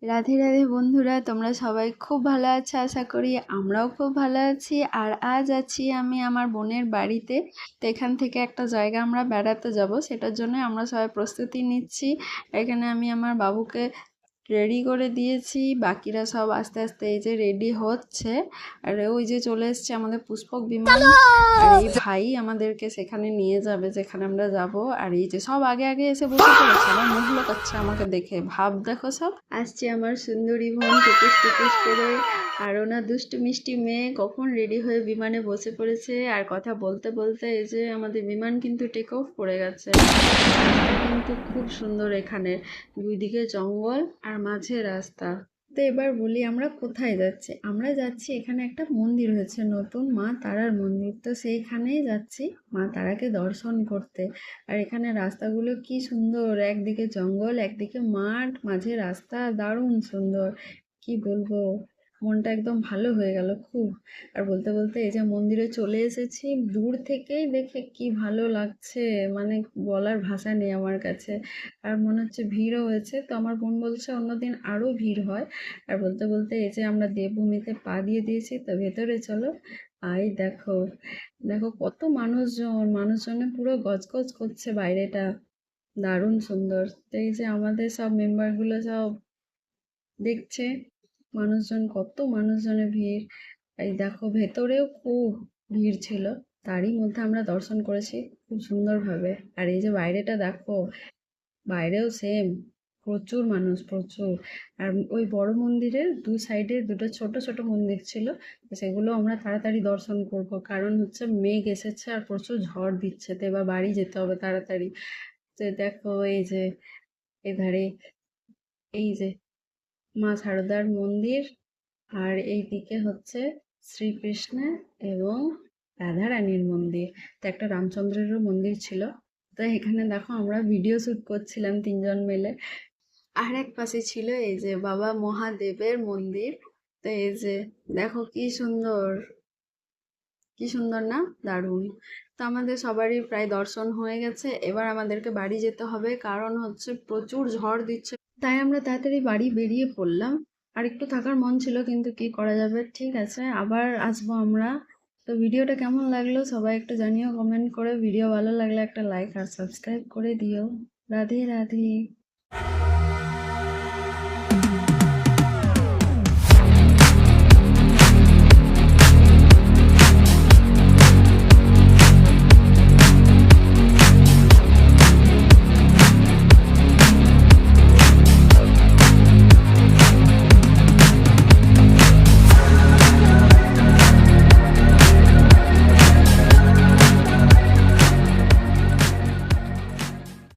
রাধে রাধে বন্ধুরা, তোমরা সবাই খুব ভালো আছো আশা করি। আমরাও খুব ভালো আছি। আর আজ আছি আমি আমার বোনের বাড়িতে। তো এখান থেকে একটা জায়গা আমরা বেড়াতে যাব, সেটার জন্য আমরা সবাই প্রস্তুতি নিচ্ছি। এখানে আমি আমার বাবুকে রেডি করে দিয়েছি, বাকিরা সব আস্তে আস্তে এই যে রেডি হচ্ছে। আর ওই যে চলে এসছে আমাদের পুষ্পক বিমান। আর এই ভাই আমাদেরকে সেখানে নিয়ে যাবে যেখানে আমরা যাব। আর এই যে সব আগে আগে এসে বসে পড়েছে, আমার মুখ লোকাচ্ছে আমাকে দেখে, ভাব দেখো সব। আসছে আমার সুন্দরী বোন টুকুস টুকুস করে। আর ওনার দুষ্টু মিষ্টি মেয়ে কখন রেডি হয়ে বিমানে বসে পড়েছে। আর কথা বলতে বলতে এই যে আমাদের বিমান কিন্তু টেক অফ করে গেছে। রাস্তা কিন্তু খুব সুন্দর এখানে, দুই দিকে জঙ্গল আর মাঝে রাস্তা। তো এবার বলি আমরা কোথায় যাচ্ছি। আমরা যাচ্ছি, এখানে একটা মন্দির হয়েছে নতুন, মা তারার মন্দির। তো সেইখানেই যাচ্ছি মা তারাকে দর্শন করতে। আর এখানে রাস্তাগুলো কি সুন্দর, একদিকে জঙ্গল একদিকে মাঠ, মাঝে রাস্তা, দারুণ সুন্দর। কি বলবো, মনটা একদম ভালো হয়ে গেল খুব। আর বলতে বলতে এই যে মন্দিরে চলে এসেছি, দূর থেকেই দেখে কি ভালো লাগছে, মানে বলার ভাষা নেই আমার কাছে। আর মনে হচ্ছে ভিড়ও হয়েছে, তো আমার বোন বলছে অন্যদিন আরও ভিড় হয়। আর বলতে বলতে এই যে আমরা দেবভূমিতে পা দিয়ে দিয়েছি, তো ভেতরে চলো। আই দেখো, দেখো কত মানুষজন, মানুষজনে পুরো গজগজ করছে বাইরেটা, দারুণ সুন্দর। তো এই যে আমাদের সব মেম্বারগুলো সব দেখছে, মানুষজন কত মানুষজনের ভিড়। এই দেখো ভেতরেও খুব ভিড় ছিল, তারই মধ্যে আমরা দর্শন করেছি খুব সুন্দরভাবে। আর এই যে বাইরেটা দেখো, বাইরেও সেম, প্রচুর মানুষ প্রচুর। আর ওই বড় মন্দিরের দু সাইডে দুটো ছোট ছোট মন্দির ছিল, তো সেগুলো আমরা তাড়াতাড়ি দর্শন করব, কারণ হচ্ছে মেঘ এসেছে আর প্রচুর ঝড় দিচ্ছে, তো এবার বাড়ি যেতে হবে তাড়াতাড়ি। তো দেখো এই যে এধারে এই যে মা সারদার মন্দির, আর এইদিকে হচ্ছে শ্রীকৃষ্ণের এবং রাধারানীর মন্দির। তো একটা রামচন্দ্রেরও মন্দির ছিল। তো এখানে দেখো আমরা ভিডিও শ্যুট করছিলাম তিনজন মিলে। আর এক পাশে ছিল এই যে বাবা মহাদেবের মন্দির। তো এই যে দেখো কি সুন্দর, কি সুন্দর না, দারুণ। তো আমাদের সবারই প্রায় দর্শন হয়ে গেছে, এবার আমাদেরকে বাড়ি যেতে হবে, কারণ হচ্ছে প্রচুর ঝড় দিচ্ছে। তাই আমরা তাড়াতাড়ি বাড়ি বেরিয়ে পড়লাম। আর একটু থাকার মন ছিল, কিন্তু কি করা যাবে, ঠিক আছে আবার আসবো আমরা। তো ভিডিওটা কেমন লাগলো সবাই একটু জানিও কমেন্ট করে। ভিডিও ভালো লাগলে একটা লাইক আর সাবস্ক্রাইব করে দিও। রাধে রাধে।